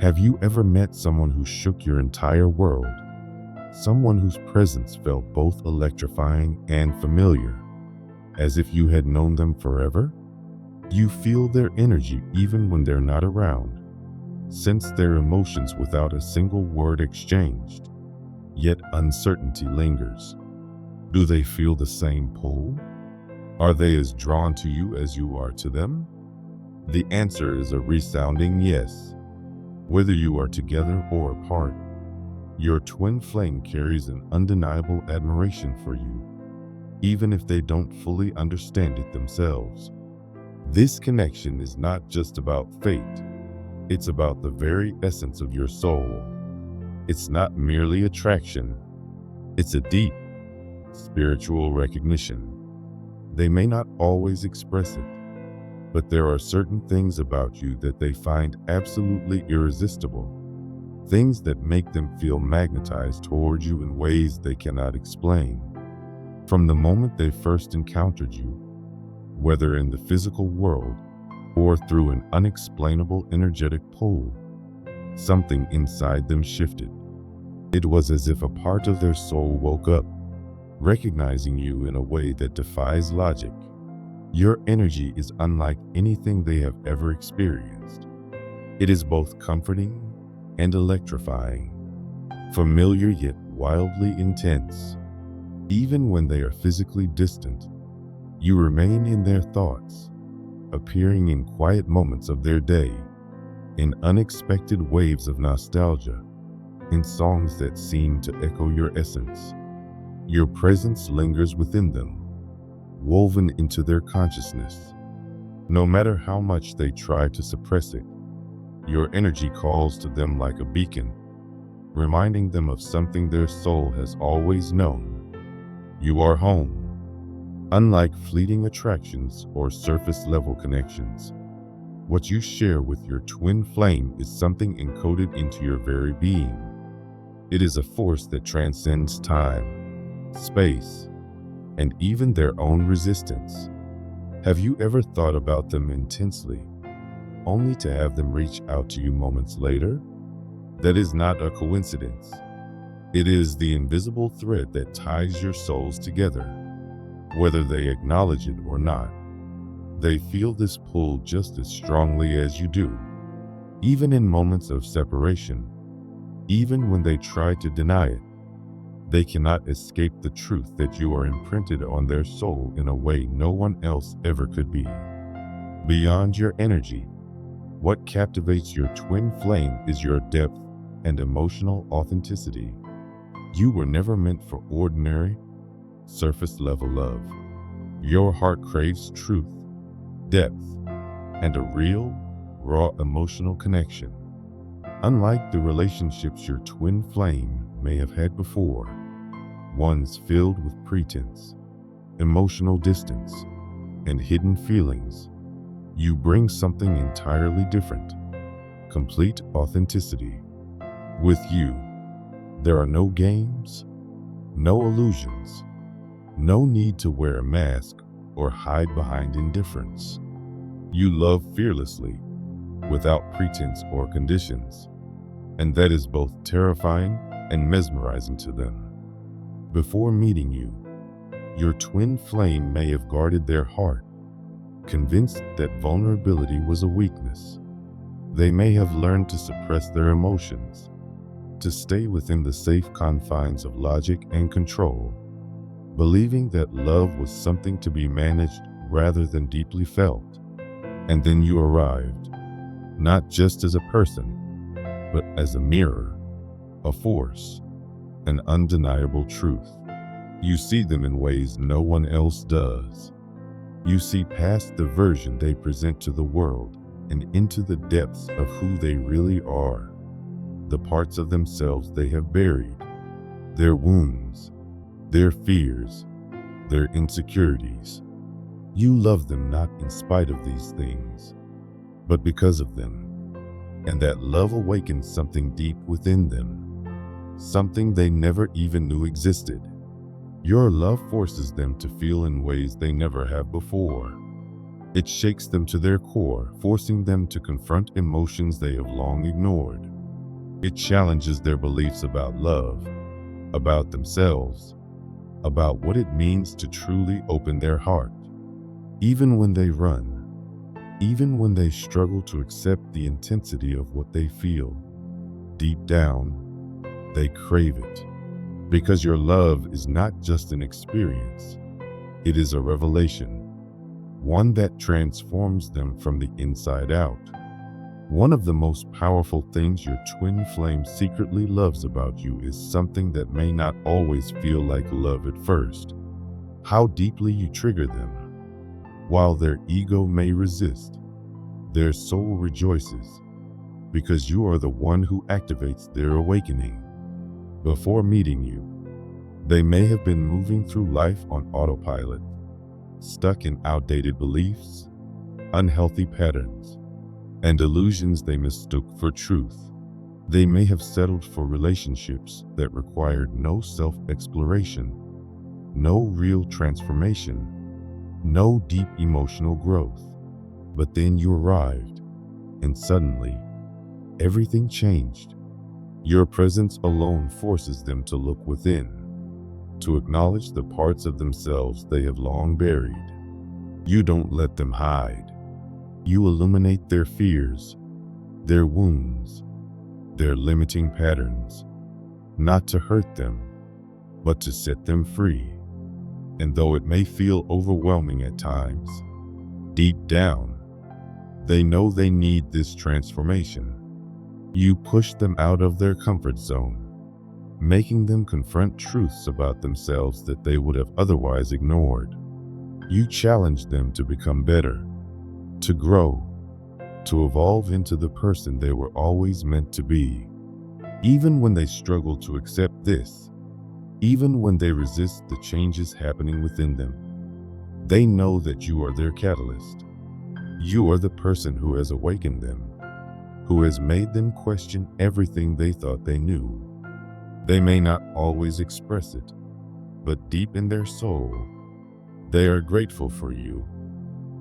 Have you ever met someone who shook your entire world? Someone whose presence felt both electrifying and familiar, as if you had known them forever? You feel their energy even when they're not around, sense their emotions without a single word exchanged, yet uncertainty lingers. Do they feel the same pull? Are they as drawn to you as you are to them? The answer is a resounding yes. Whether you are together or apart, your twin flame carries an undeniable admiration for you, even if they don't fully understand it themselves. This connection is not just about fate, it's about the very essence of your soul. It's not merely attraction, it's a deep, spiritual recognition. They may not always express it, but there are certain things about you that they find absolutely irresistible. Things that make them feel magnetized toward you in ways they cannot explain. From the moment they first encountered you, whether in the physical world or through an unexplainable energetic pull, something inside them shifted. It was as if a part of their soul woke up, recognizing you in a way that defies logic. Your energy is unlike anything they have ever experienced. It is both comforting and electrifying, familiar yet wildly intense. Even when they are physically distant, you remain in their thoughts, appearing in quiet moments of their day, in unexpected waves of nostalgia, in songs that seem to echo your essence. Your presence lingers within them, woven into their consciousness. No matter how much they try to suppress it, your energy calls to them like a beacon, reminding them of something their soul has always known. You are home. Unlike fleeting attractions or surface-level connections, what you share with your twin flame is something encoded into your very being. It is a force that transcends time, space, and even their own resistance. Have you ever thought about them intensely, only to have them reach out to you moments later? That is not a coincidence. It is the invisible thread that ties your souls together. Whether they acknowledge it or not, they feel this pull just as strongly as you do. Even in moments of separation, even when they try to deny it, they cannot escape the truth that you are imprinted on their soul in a way no one else ever could be. Beyond your energy, what captivates your twin flame is your depth and emotional authenticity. You were never meant for ordinary, surface-level love. Your heart craves truth, depth, and a real, raw emotional connection. Unlike the relationships your twin flame may have had before, ones filled with pretense, emotional distance, and hidden feelings, you bring something entirely different: complete authenticity. With you, there are no games, no illusions, no need to wear a mask or hide behind indifference. You love fearlessly, without pretense or conditions, and that is both terrifying and mesmerizing to them. Before meeting you, your twin flame may have guarded their heart, convinced that vulnerability was a weakness. They may have learned to suppress their emotions, to stay within the safe confines of logic and control, believing that love was something to be managed rather than deeply felt. And then you arrived, not just as a person, but as a mirror, a force, an undeniable truth. You see them in ways no one else does. You see past the version they present to the world and into the depths of who they really are, the parts of themselves they have buried, their wounds, their fears, their insecurities. You love them not in spite of these things, but because of them. And that love awakens something deep within them, something they never even knew existed. Your love forces them to feel in ways they never have before. It shakes them to their core, forcing them to confront emotions they have long ignored. It challenges their beliefs about love, about themselves, about what it means to truly open their heart. Even when they run, even when they struggle to accept the intensity of what they feel, deep down, they crave it. Because your love is not just an experience, it is a revelation, one that transforms them from the inside out. One of the most powerful things your twin flame secretly loves about you is something that may not always feel like love at first: how deeply you trigger them. While their ego may resist, their soul rejoices, because you are the one who activates their awakening. Before meeting you, they may have been moving through life on autopilot, stuck in outdated beliefs, unhealthy patterns, and illusions they mistook for truth. They may have settled for relationships that required no self-exploration, no real transformation, no deep emotional growth. But then you arrived, and suddenly, everything changed. Your presence alone forces them to look within, to acknowledge the parts of themselves they have long buried. You don't let them hide. You illuminate their fears, their wounds, their limiting patterns, not to hurt them, but to set them free. And though it may feel overwhelming at times, deep down, they know they need this transformation. You push them out of their comfort zone, making them confront truths about themselves that they would have otherwise ignored. You challenge them to become better, to grow, to evolve into the person they were always meant to be. Even when they struggle to accept this, even when they resist the changes happening within them, they know that you are their catalyst. You are the person who has awakened them, who has made them question everything they thought they knew. They may not always express it, but deep in their soul, they are grateful for you.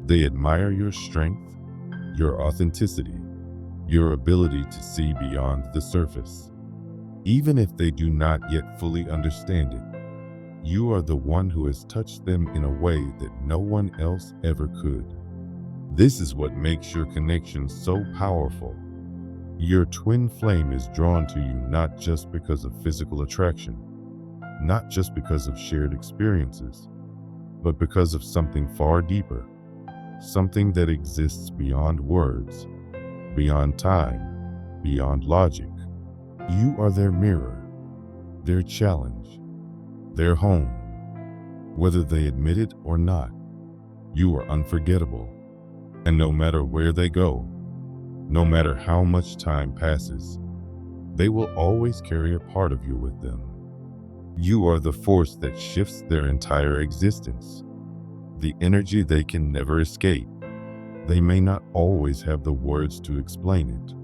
They admire your strength, your authenticity, your ability to see beyond the surface. Even if they do not yet fully understand it, you are the one who has touched them in a way that no one else ever could. This is what makes your connection so powerful. Your twin flame is drawn to you not just because of physical attraction, not just because of shared experiences, but because of something far deeper, something that exists beyond words, beyond time, beyond logic. You are their mirror, their challenge, their home. Whether they admit it or not, you are unforgettable. And no matter where they go, no matter how much time passes, they will always carry a part of you with them. You are the force that shifts their entire existence, the energy they can never escape. They may not always have the words to explain it,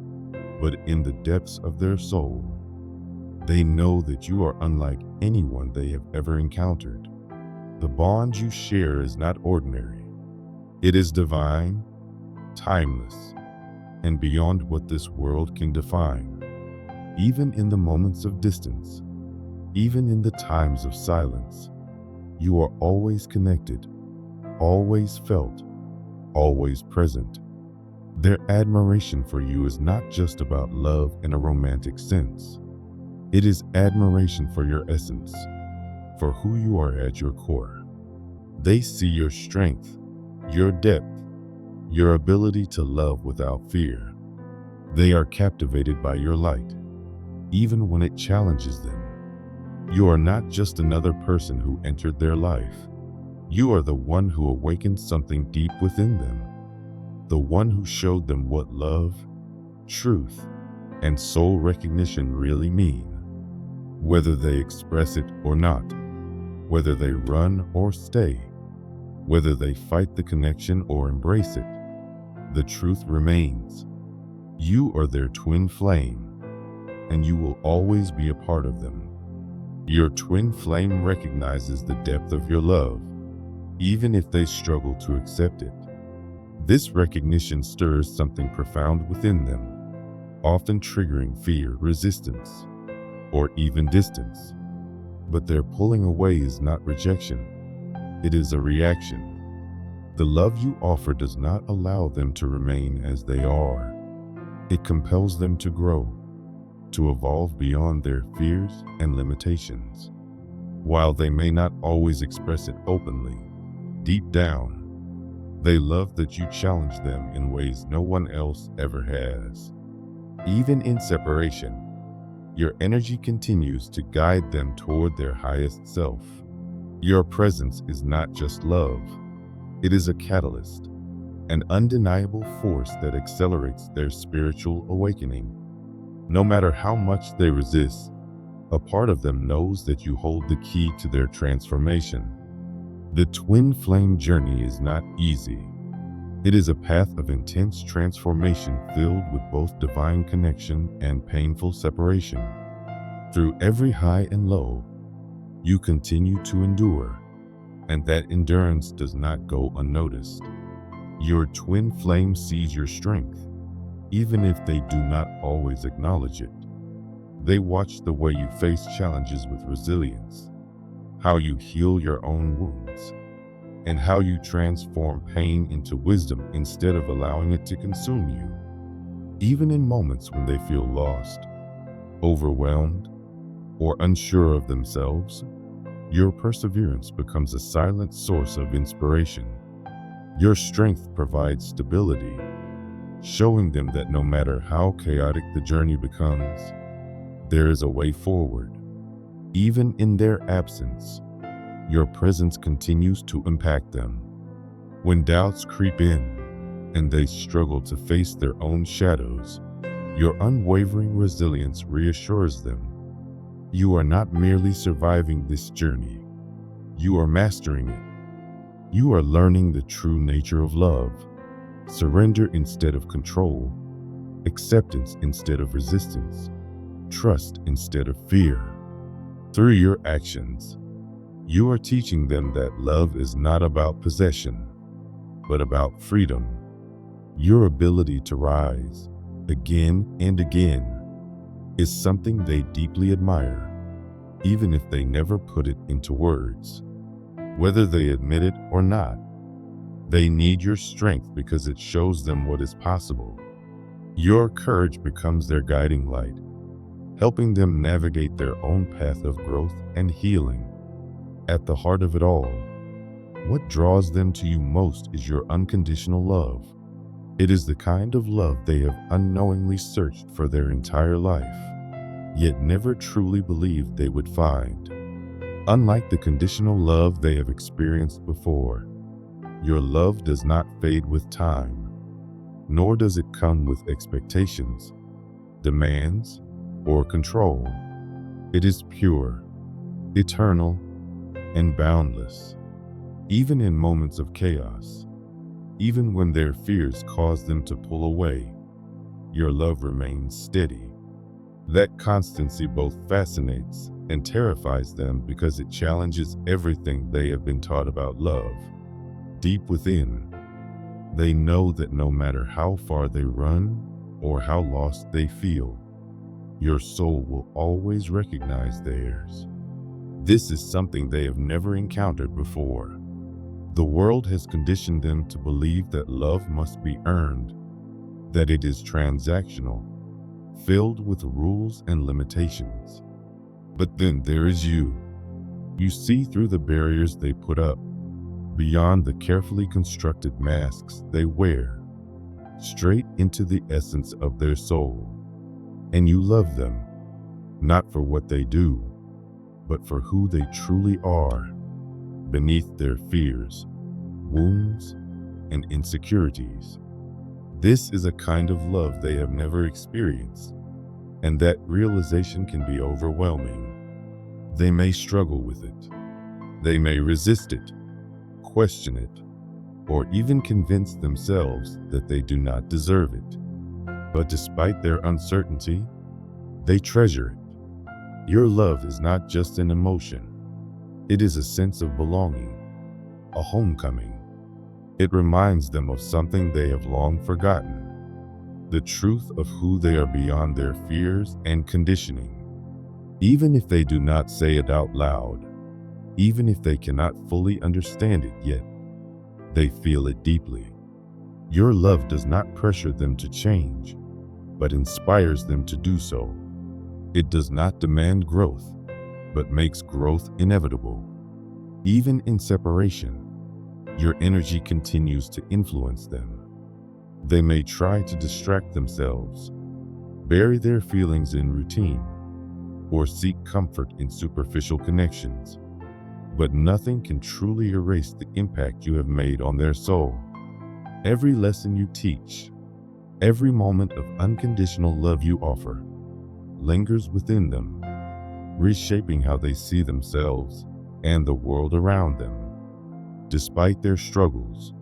but in the depths of their soul, they know that you are unlike anyone they have ever encountered. The bond you share is not ordinary. It is divine, timeless, and beyond what this world can define. Even in the moments of distance, even in the times of silence, you are always connected, always felt, always present. Their admiration for you is not just about love in a romantic sense. It is admiration for your essence, for who you are at your core. They see your strength, your depth, your ability to love without fear. They are captivated by your light, even when it challenges them. You are not just another person who entered their life. You are the one who awakened something deep within them, the one who showed them what love, truth, and soul recognition really mean. Whether they express it or not, whether they run or stay, whether they fight the connection or embrace it, the truth remains. You are their twin flame, and you will always be a part of them. Your twin flame recognizes the depth of your love, even if they struggle to accept it. This recognition stirs something profound within them, often triggering fear, resistance, or even distance. But their pulling away is not rejection, it is a reaction. The love you offer does not allow them to remain as they are. It compels them to grow, to evolve beyond their fears and limitations. While they may not always express it openly, deep down, they love that you challenge them in ways no one else ever has. Even in separation, your energy continues to guide them toward their highest self. Your presence is not just love, it is a catalyst, an undeniable force that accelerates their spiritual awakening. No matter how much they resist, a part of them knows that you hold the key to their transformation. The twin flame journey is not easy. It is a path of intense transformation filled with both divine connection and painful separation. Through every high and low, you continue to endure, and that endurance does not go unnoticed. Your twin flame sees your strength, even if they do not always acknowledge it. They watch the way you face challenges with resilience, how you heal your own wounds, and how you transform pain into wisdom instead of allowing it to consume you. Even in moments when they feel lost, overwhelmed, or unsure of themselves, your perseverance becomes a silent source of inspiration. Your strength provides stability, showing them that no matter how chaotic the journey becomes, there is a way forward. Even in their absence, your presence continues to impact them. When doubts creep in and they struggle to face their own shadows, your unwavering resilience reassures them. You are not merely surviving this journey, you are mastering it. You are learning the true nature of love, surrender instead of control, acceptance instead of resistance, trust instead of fear. Through your actions, you are teaching them that love is not about possession, but about freedom. Your ability to rise again and again is something they deeply admire, even if they never put it into words. Whether they admit it or not, they need your strength because it shows them what is possible. Your courage becomes their guiding light, helping them navigate their own path of growth and healing. At the heart of it all, what draws them to you most is your unconditional love. It is the kind of love they have unknowingly searched for their entire life, yet never truly believed they would find. Unlike the conditional love they have experienced before, your love does not fade with time, nor does it come with expectations, demands, or control. It is pure, eternal, and boundless. Even in moments of chaos, even when their fears cause them to pull away, your love remains steady. That constancy both fascinates and terrifies them because it challenges everything they have been taught about love. Deep within, they know that no matter how far they run or how lost they feel, your soul will always recognize theirs. This is something they have never encountered before. The world has conditioned them to believe that love must be earned, that it is transactional, filled with rules and limitations. But then there is you. You see through the barriers they put up, beyond the carefully constructed masks they wear, straight into the essence of their soul. And you love them, not for what they do, but for who they truly are, beneath their fears, wounds, and insecurities. This is a kind of love they have never experienced, and that realization can be overwhelming. They may struggle with it. They may resist it, question it, or even convince themselves that they do not deserve it. But despite their uncertainty, they treasure it. Your love is not just an emotion. It is a sense of belonging, a homecoming. It reminds them of something they have long forgotten, the truth of who they are beyond their fears and conditioning. Even if they do not say it out loud, even if they cannot fully understand it yet, they feel it deeply. Your love does not pressure them to change, but inspires them to do so. It does not demand growth, but makes growth inevitable. Even in separation, your energy continues to influence them. They may try to distract themselves, bury their feelings in routine, or seek comfort in superficial connections. But nothing can truly erase the impact you have made on their soul. Every lesson you teach, every moment of unconditional love you offer, lingers within them, reshaping how they see themselves and the world around them. Despite their struggles,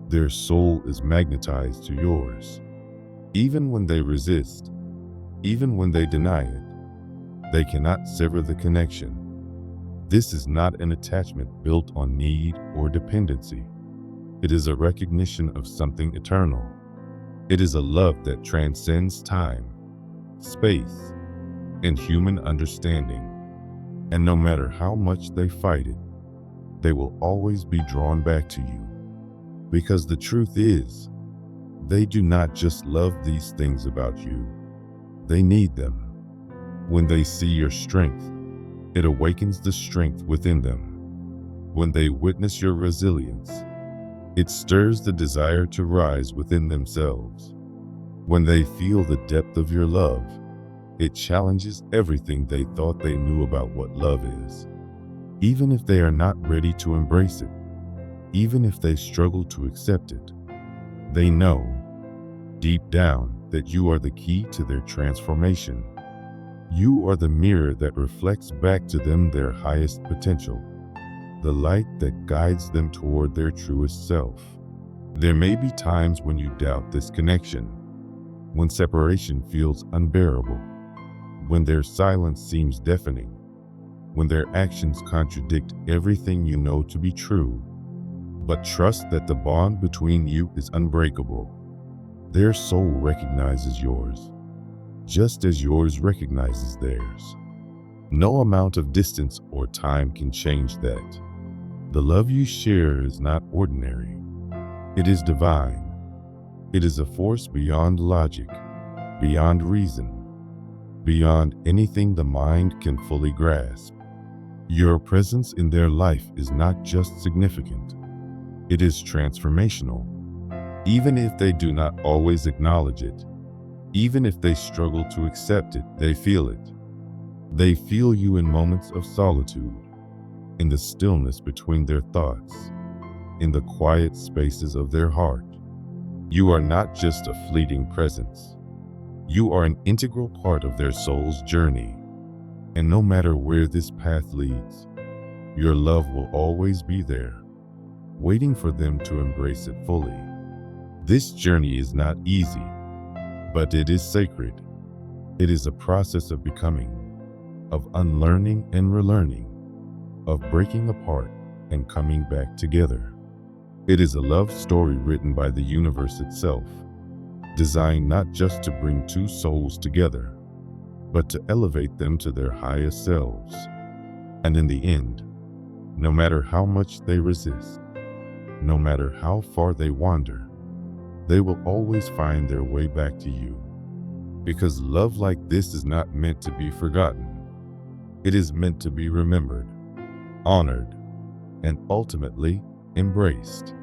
their soul is magnetized to yours. Even when they resist, even when they deny it, they cannot sever the connection. This is not an attachment built on need or dependency. It is a recognition of something eternal. It is a love that transcends time, space, and human understanding. And no matter how much they fight it, they will always be drawn back to you. Because the truth is, they do not just love these things about you, they need them. When they see your strength, it awakens the strength within them. When they witness your resilience, it stirs the desire to rise within themselves. When they feel the depth of your love, it challenges everything they thought they knew about what love is. Even if they are not ready to embrace it, even if they struggle to accept it, they know, deep down, that you are the key to their transformation. You are the mirror that reflects back to them their highest potential, the light that guides them toward their truest self. There may be times when you doubt this connection, when separation feels unbearable, when their silence seems deafening, when their actions contradict everything you know to be true. But trust that the bond between you is unbreakable. Their soul recognizes yours, just as yours recognizes theirs. No amount of distance or time can change that. The love you share is not ordinary. It is divine. It is a force beyond logic, beyond reason, beyond anything the mind can fully grasp. Your presence in their life is not just significant, it is transformational. Even if they do not always acknowledge it, even if they struggle to accept it, they feel it. They feel you in moments of solitude, in the stillness between their thoughts, in the quiet spaces of their heart. You are not just a fleeting presence. You are an integral part of their soul's journey. And no matter where this path leads, your love will always be there, waiting for them to embrace it fully. This journey is not easy, but it is sacred. It is a process of becoming, of unlearning and relearning, of breaking apart and coming back together. It is a love story written by the universe itself, designed not just to bring two souls together, but to elevate them to their highest selves. And in the end, no matter how much they resist, no matter how far they wander, they will always find their way back to you. Because love like this is not meant to be forgotten. It is meant to be remembered, honored, and ultimately embraced.